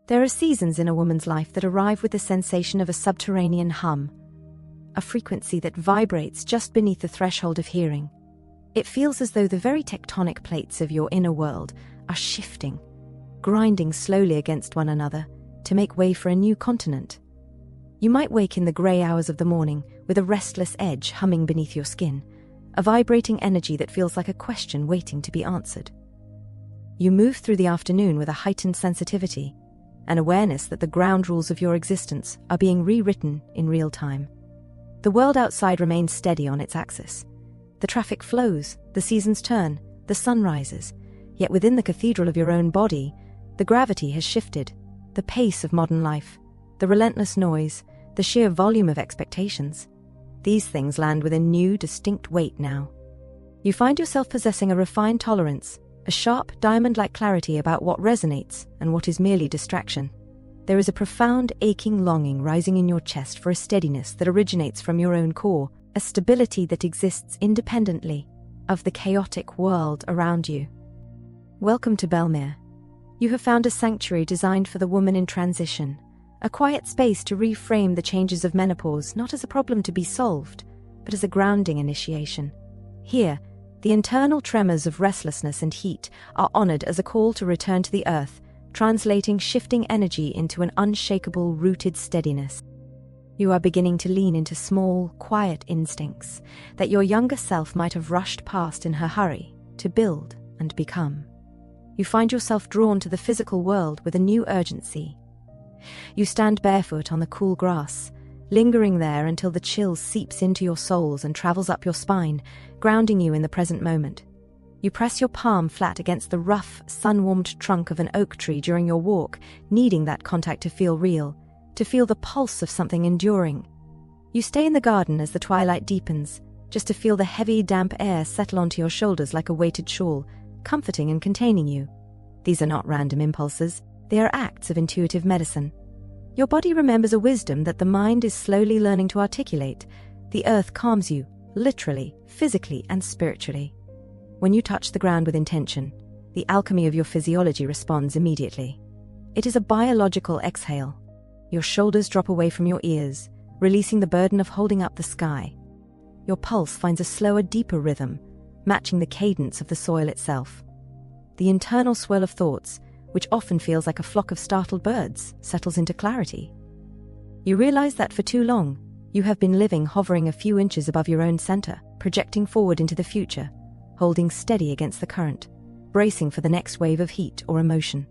There are seasons in a woman's life that arrive with the sensation of a subterranean hum, a frequency that vibrates just beneath the threshold of hearing. It feels as though the very tectonic plates of your inner world are shifting, grinding slowly against one another to make way for a new continent. You might wake in the grey hours of the morning with a restless edge humming beneath your skin, a vibrating energy that feels like a question waiting to be answered. You move through the afternoon with a heightened sensitivity, an awareness that the ground rules of your existence are being rewritten in real time. The world outside remains steady on its axis. The traffic flows, the seasons turn, the sun rises, yet within the cathedral of your own body, the gravity has shifted, the pace of modern life, the relentless noise, the sheer volume of expectations. These things land with a new, distinct weight now. You find yourself possessing a refined tolerance, a sharp, diamond-like clarity about what resonates and what is merely distraction. There is a profound, aching longing rising in your chest for a steadiness that originates from your own core, a stability that exists independently of the chaotic world around you. Welcome to Belmere. You have found a sanctuary designed for the woman in transition, a quiet space to reframe the changes of menopause not as a problem to be solved, but as a grounding initiation. Here, the internal tremors of restlessness and heat are honored as a call to return to the earth, translating shifting energy into an unshakable, rooted steadiness. You are beginning to lean into small, quiet instincts that your younger self might have rushed past in her hurry to build and become. You find yourself drawn to the physical world with a new urgency. You stand barefoot on the cool grass, lingering there until the chill seeps into your soles and travels up your spine, grounding you in the present moment. You press your palm flat against the rough, sun-warmed trunk of an oak tree during your walk, needing that contact to feel real, to feel the pulse of something enduring. You stay in the garden as the twilight deepens, just to feel the heavy, damp air settle onto your shoulders like a weighted shawl, comforting and containing you. These are not random impulses, they are acts of intuitive medicine. Your body remembers a wisdom that the mind is slowly learning to articulate. The earth calms you, literally, physically, and spiritually. When you touch the ground with intention, the alchemy of your physiology responds immediately. It is a biological exhale. Your shoulders drop away from your ears, releasing the burden of holding up the sky. Your pulse finds a slower, deeper rhythm, matching the cadence of the soil itself. The internal swirl of thoughts, which often feels like a flock of startled birds, settles into clarity. You realize that for too long, you have been living hovering a few inches above your own center, projecting forward into the future, holding steady against the current, bracing for the next wave of heat or emotion.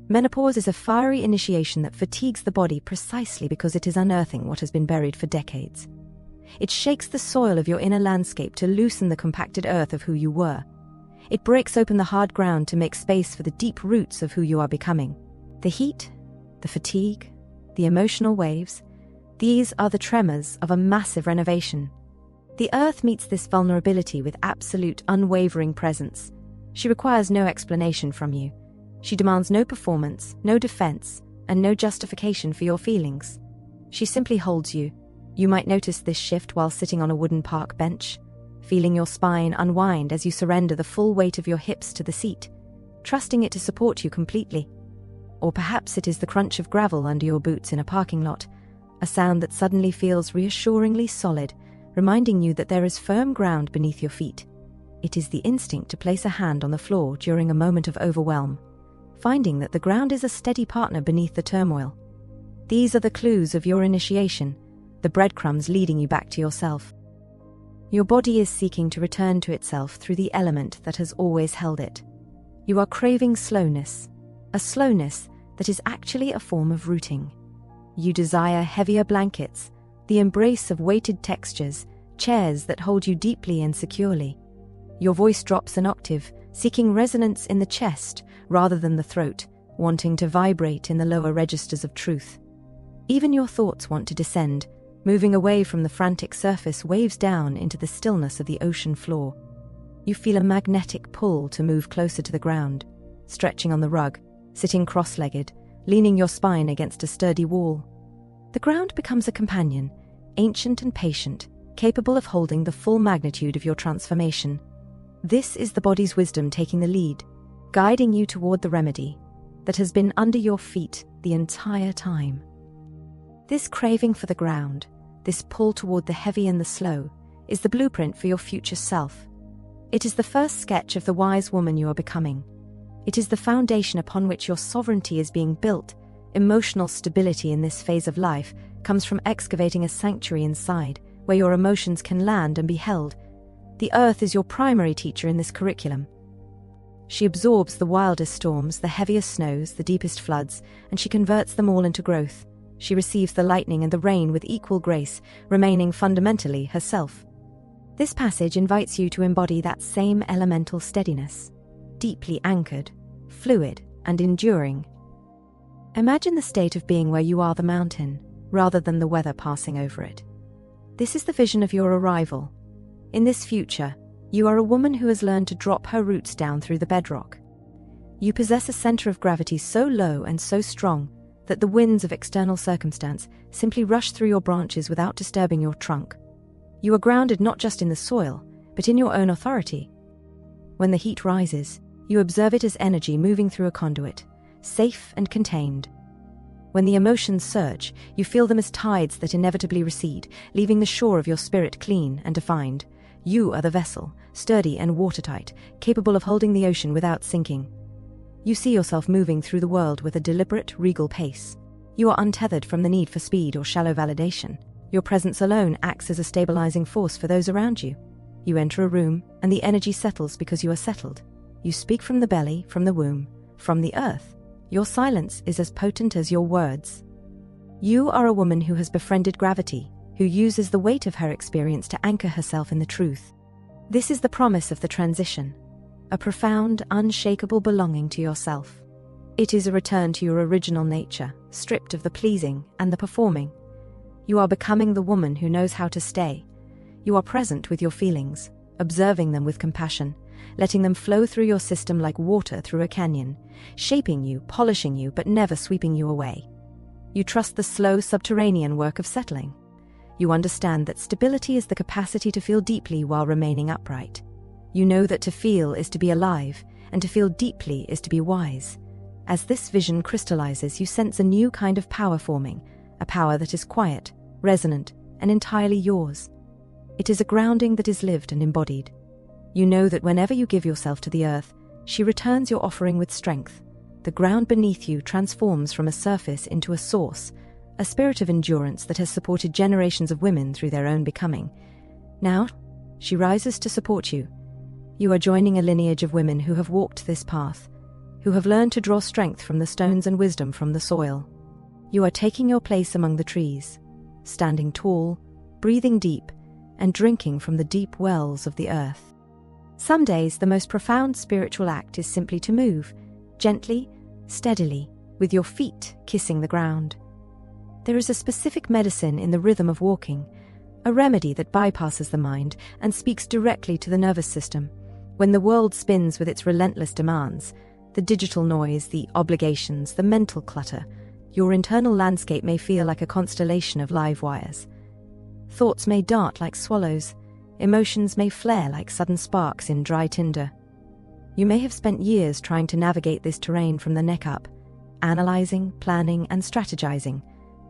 Menopause is a fiery initiation that fatigues the body precisely because it is unearthing what has been buried for decades. It shakes the soil of your inner landscape to loosen the compacted earth of who you were. It breaks open the hard ground to make space for the deep roots of who you are becoming. The heat, the fatigue, the emotional waves, these are the tremors of a massive renovation. The earth meets this vulnerability with absolute, unwavering presence. She requires no explanation from you. She demands no performance, no defense, and no justification for your feelings. She simply holds you. You might notice this shift while sitting on a wooden park bench, feeling your spine unwind as you surrender the full weight of your hips to the seat, trusting it to support you completely. Or perhaps it is the crunch of gravel under your boots in a parking lot, a sound that suddenly feels reassuringly solid, reminding you that there is firm ground beneath your feet. It is the instinct to place a hand on the floor during a moment of overwhelm, finding that the ground is a steady partner beneath the turmoil. These are the clues of your initiation, the breadcrumbs leading you back to yourself. Your body is seeking to return to itself through the element that has always held it. You are craving slowness, a slowness that is actually a form of rooting. You desire heavier blankets, the embrace of weighted textures, chairs that hold you deeply and securely. Your voice drops an octave, seeking resonance in the chest rather than the throat, wanting to vibrate in the lower registers of truth. Even your thoughts want to descend, moving away from the frantic surface waves down into the stillness of the ocean floor. You feel a magnetic pull to move closer to the ground, stretching on the rug, sitting cross-legged, leaning your spine against a sturdy wall. The ground becomes a companion, ancient and patient, capable of holding the full magnitude of your transformation. This is the body's wisdom taking the lead, guiding you toward the remedy. that has been under your feet the entire time. This craving for the ground, this pull toward the heavy and the slow, is the blueprint for your future self. It is the first sketch of the wise woman you are becoming. It is the foundation upon which your sovereignty is being built. Emotional stability in this phase of life comes from excavating a sanctuary inside, where your emotions can land and be held. The earth is your primary teacher in this curriculum. She absorbs the wildest storms, the heaviest snows, the deepest floods, and she converts them all into growth. She receives the lightning and the rain with equal grace, remaining fundamentally herself. This passage invites you to embody that same elemental steadiness, deeply anchored, fluid, and enduring. Imagine the state of being where you are the mountain, rather than the weather passing over it. This is the vision of your arrival. In this future, you are a woman who has learned to drop her roots down through the bedrock. You possess a center of gravity so low and so strong that the winds of external circumstance simply rush through your branches without disturbing your trunk. You are grounded not just in the soil, but in your own authority. When the heat rises, you observe it as energy moving through a conduit, safe and contained. When the emotions surge, you feel them as tides that inevitably recede, leaving the shore of your spirit clean and defined. You are the vessel, sturdy and watertight, capable of holding the ocean without sinking. You see yourself moving through the world with a deliberate, regal pace. You are untethered from the need for speed or shallow validation. Your presence alone acts as a stabilizing force for those around you. You enter a room, and the energy settles because you are settled. You speak from the belly, from the womb, from the earth. Your silence is as potent as your words. You are a woman who has befriended gravity, who uses the weight of her experience to anchor herself in the truth. This is the promise of the transition, a profound, unshakable belonging to yourself. It is a return to your original nature, stripped of the pleasing and the performing. You are becoming the woman who knows how to stay. You are present with your feelings, observing them with compassion, letting them flow through your system like water through a canyon, shaping you, polishing you, but never sweeping you away. You trust the slow, subterranean work of settling. You understand that stability is the capacity to feel deeply while remaining upright. You know that to feel is to be alive, and to feel deeply is to be wise. As this vision crystallizes, you sense a new kind of power forming, a power that is quiet, resonant, and entirely yours. It is a grounding that is lived and embodied. You know that whenever you give yourself to the earth, she returns your offering with strength. The ground beneath you transforms from a surface into a source, a spirit of endurance that has supported generations of women through their own becoming. Now, she rises to support you. You are joining a lineage of women who have walked this path, who have learned to draw strength from the stones and wisdom from the soil. You are taking your place among the trees, standing tall, breathing deep, and drinking from the deep wells of the earth. Some days, the most profound spiritual act is simply to move, gently, steadily, with your feet kissing the ground. There is a specific medicine in the rhythm of walking, a remedy that bypasses the mind and speaks directly to the nervous system. When the world spins with its relentless demands, the digital noise, the obligations, the mental clutter, your internal landscape may feel like a constellation of live wires. Thoughts may dart like swallows, emotions may flare like sudden sparks in dry tinder. You may have spent years trying to navigate this terrain from the neck up, analyzing, planning, and strategizing,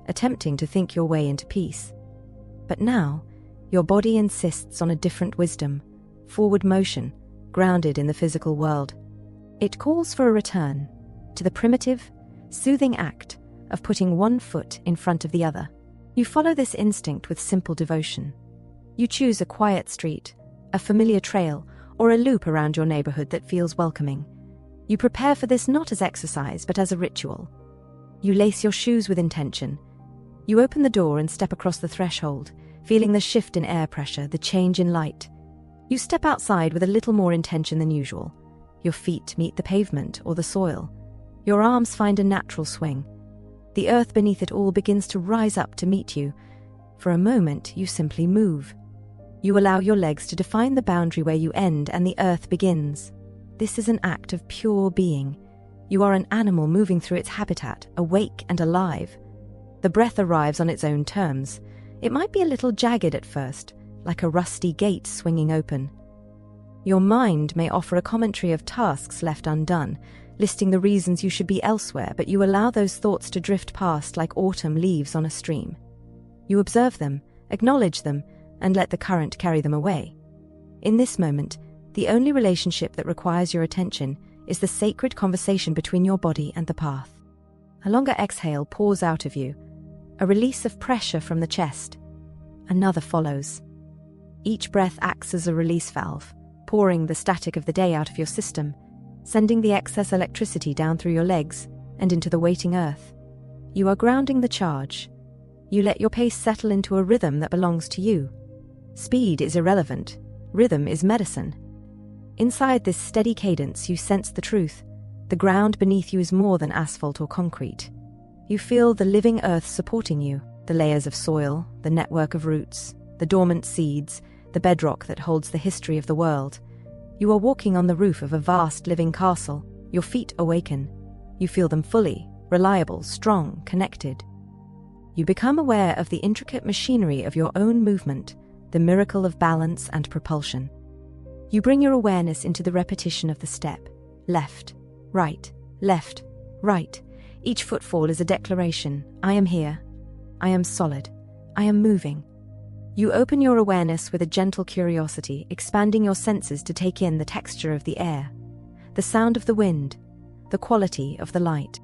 attempting to think your way into peace. But now, your body insists on a different wisdom, forward motion, grounded in the physical world. It calls for a return to the primitive, soothing act of putting one foot in front of the other. You follow this instinct with simple devotion. You choose a quiet street, a familiar trail, or a loop around your neighborhood that feels welcoming. You prepare for this not as exercise, but as a ritual. You lace your shoes with intention. You open the door and step across the threshold, feeling the shift in air pressure, the change in light. You step outside with a little more intention than usual. Your feet meet the pavement or the soil. Your arms find a natural swing. The earth beneath it all begins to rise up to meet you. For a moment, you simply move. You allow your legs to define the boundary where you end and the earth begins. This is an act of pure being. You are an animal moving through its habitat, awake and alive. The breath arrives on its own terms. It might be a little jagged at first, like a rusty gate swinging open. Your mind may offer a commentary of tasks left undone, listing the reasons you should be elsewhere, but you allow those thoughts to drift past like autumn leaves on a stream. You observe them, acknowledge them, and let the current carry them away. In this moment, the only relationship that requires your attention is the sacred conversation between your body and the path. A longer exhale pours out of you, a release of pressure from the chest. Another follows. Each breath acts as a release valve, pouring the static of the day out of your system, sending the excess electricity down through your legs and into the waiting earth. You are grounding the charge. You let your pace settle into a rhythm that belongs to you. Speed is irrelevant. Rhythm is medicine. Inside this steady cadence, you sense the truth. The ground beneath you is more than asphalt or concrete. You feel the living earth supporting you, the layers of soil, the network of roots, the dormant seeds, the bedrock that holds the history of the world. You are walking on the roof of a vast living castle. Your feet awaken. You feel them fully, reliable, strong, connected. You become aware of the intricate machinery of your own movement, the miracle of balance and propulsion. You bring your awareness into the repetition of the step. Left, right, left, right. Each footfall is a declaration. I am here. I am solid. I am moving. You open your awareness with a gentle curiosity, expanding your senses to take in the texture of the air, the sound of the wind, the quality of the light.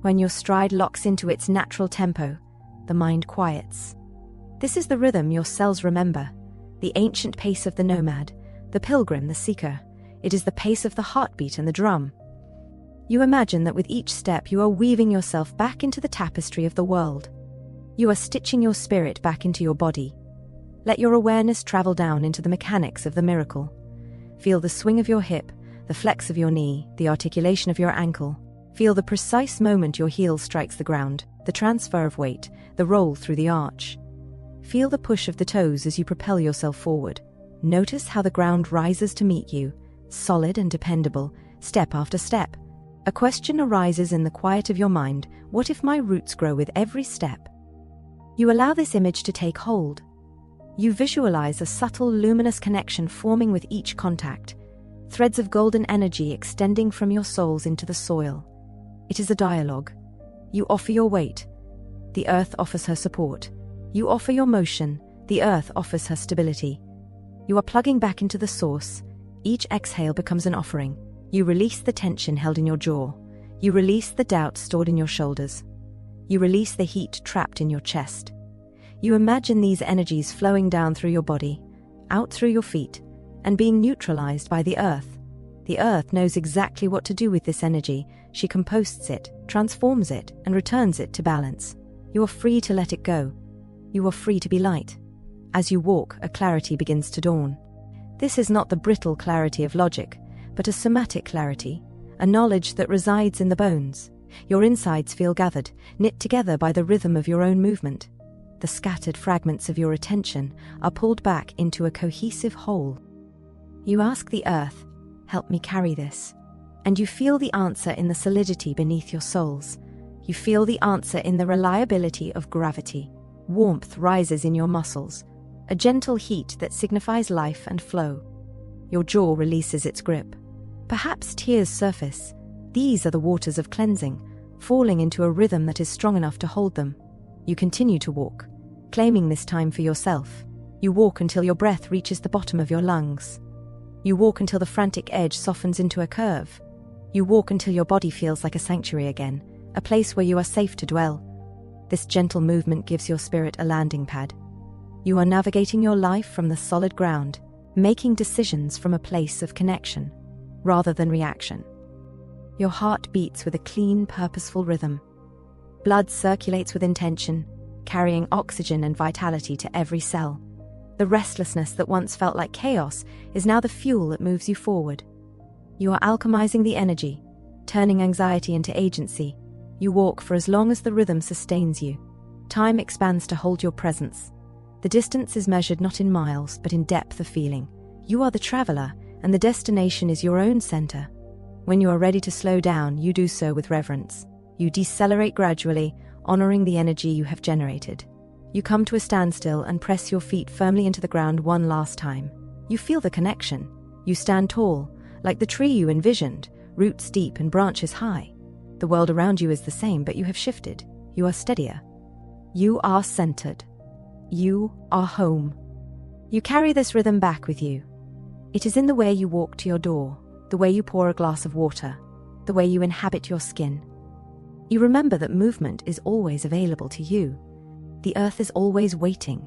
When your stride locks into its natural tempo, the mind quiets. This is the rhythm your cells remember, the ancient pace of the nomad, the pilgrim, the seeker. It is the pace of the heartbeat and the drum. You imagine that with each step you are weaving yourself back into the tapestry of the world. You are stitching your spirit back into your body. Let your awareness travel down into the mechanics of the miracle. Feel the swing of your hip, the flex of your knee, the articulation of your ankle. Feel the precise moment your heel strikes the ground, the transfer of weight, the roll through the arch. Feel the push of the toes as you propel yourself forward. Notice how the ground rises to meet you, solid and dependable, step after step. A question arises in the quiet of your mind: what if my roots grow with every step? You allow this image to take hold. You visualize a subtle, luminous connection forming with each contact, threads of golden energy extending from your soles into the soil. It is a dialogue. You offer your weight. The earth offers her support. You offer your motion. The earth offers her stability. You are plugging back into the source. Each exhale becomes an offering. You release the tension held in your jaw. You release the doubt stored in your shoulders. You release the heat trapped in your chest. You imagine these energies flowing down through your body, out through your feet, and being neutralized by the earth. The earth knows exactly what to do with this energy. She composts it, transforms it, and returns it to balance. You are free to let it go. You are free to be light. As you walk, a clarity begins to dawn. This is not the brittle clarity of logic, but a somatic clarity, a knowledge that resides in the bones. Your insides feel gathered, knit together by the rhythm of your own movement. The scattered fragments of your attention are pulled back into a cohesive whole. You ask the earth, "Help me carry this." And you feel the answer in the solidity beneath your soles. You feel the answer in the reliability of gravity. Warmth rises in your muscles, a gentle heat that signifies life and flow. Your jaw releases its grip. Perhaps tears surface. These are the waters of cleansing, falling into a rhythm that is strong enough to hold them. You continue to walk, claiming this time for yourself. You walk until your breath reaches the bottom of your lungs. You walk until the frantic edge softens into a curve. You walk until your body feels like a sanctuary again, a place where you are safe to dwell. This gentle movement gives your spirit a landing pad. You are navigating your life from the solid ground, making decisions from a place of connection, rather than reaction. Your heart beats with a clean, purposeful rhythm. Blood circulates with intention, carrying oxygen and vitality to every cell. The restlessness that once felt like chaos is now the fuel that moves you forward. You are alchemizing the energy, turning anxiety into agency. You walk for as long as the rhythm sustains you. Time expands to hold your presence. The distance is measured not in miles, but in depth of feeling. You are the traveler, and the destination is your own center. When you are ready to slow down, you do so with reverence. You decelerate gradually, honoring the energy you have generated. You come to a standstill and press your feet firmly into the ground one last time. You feel the connection. You stand tall, like the tree you envisioned, roots deep and branches high. The world around you is the same, but you have shifted. You are steadier. You are centered. You are home. You carry this rhythm back with you. It is in the way you walk to your door, the way you pour a glass of water, the way you inhabit your skin. You remember that movement is always available to you. The earth is always waiting.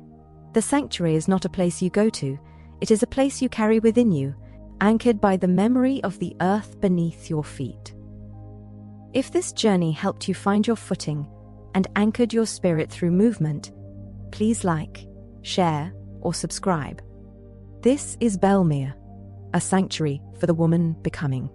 The sanctuary is not a place you go to, it is a place you carry within you, anchored by the memory of the earth beneath your feet. If this journey helped you find your footing and anchored your spirit through movement, please like, share, or subscribe. This is Belmere, a sanctuary for the woman becoming.